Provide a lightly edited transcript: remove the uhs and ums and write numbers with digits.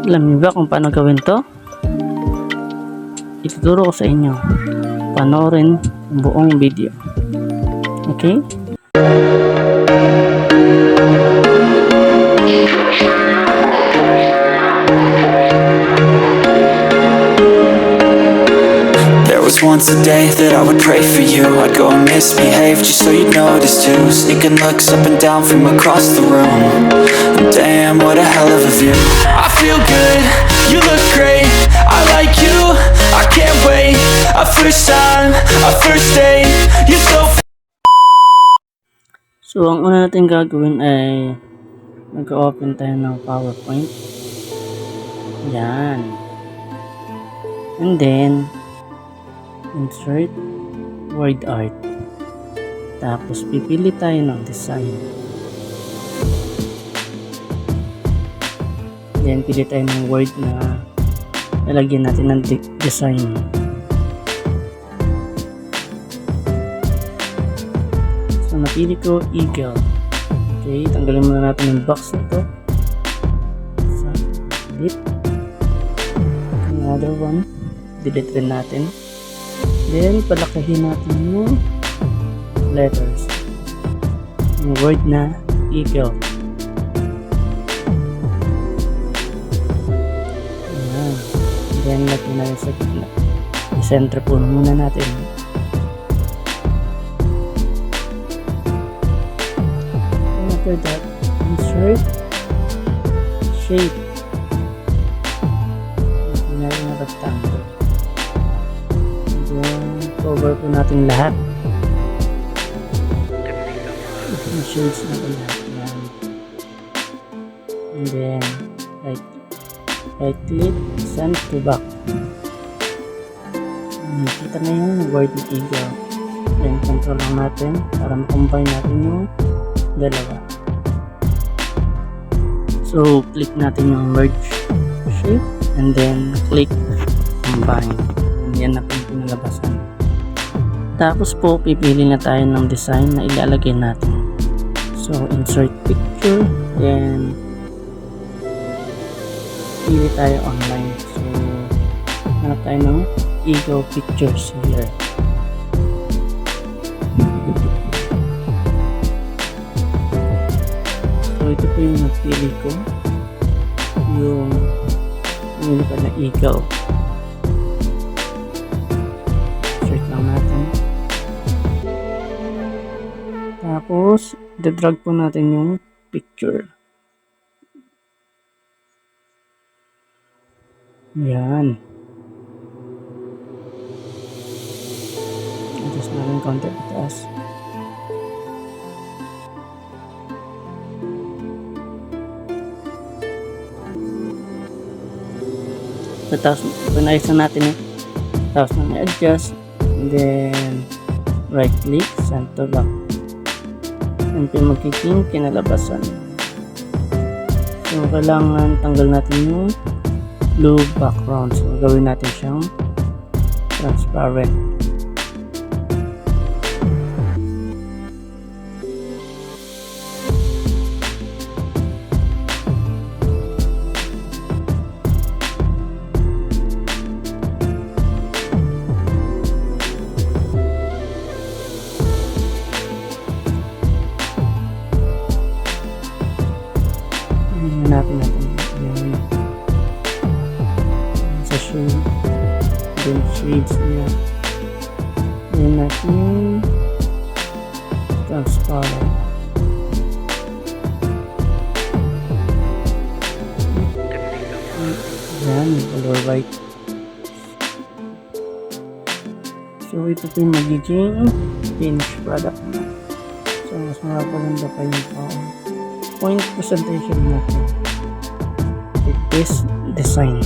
Alam niyo ba kung paano gawin to? Ituturo ko sa inyo. Panoorin ang buong video. Okay? There was once a day that I would pray for you. I'd go and misbehave just so you'd notice too. Sneaking looks up and down from across the room. Damn, what a hell of a view. I feel good, you look great. I like you, I can't wait. A first time, a first date. You're so So, ang una natin gagawin ay mag-open tayo ng PowerPoint. Yan. And then, insert word art. Tapos, pipili tayo ng design. Then, pili tayo ng word na lalagyan natin ng design. So, napili ko eagle. Okay, tanggalin muna natin yung box na ito. So, delete. Another one. Delete rin natin. Then, palakahin natin yung letters. Yung word na eagle. Ayan. Then, lagyan na yung sa gitna. I-center po muna natin. And after that, insert shape. Lagyan na yung rectangle. Cover po natin lahat. Yung shades natin lahat. Yan. And then, right click, send to back. Kita na yung word na eagle. Then, control lang natin para makombine natin yung dalawa. So, click natin yung merge shape and then click combine. Yan na po yung pinalabasan. Tapos po, pipili na tayo ng design na ilalagay natin. So, insert picture, then pili tayo online. So, hanap tayo ng eagle pictures here. So, ito po yung napili ko. Yung nilipad na eagle. Insert lang natin. Tapos, i-drag po natin yung picture. Yan. Adjust natin konti pataas. Tapos, pinayos na natin eh. Tapos na adjust. And then, right click, send to back. Yan po yung magiging kinalabasan. So, kailangan tanggal natin yung blue background. So, gawin natin siyang transparent. Hanapin natin yung sa shade, then shades niya, then natin yung transparent. Yan, color white. So ito po yung magiging finished product na. So mas makapaganda pa yung PowerPoint presentation natin with this design.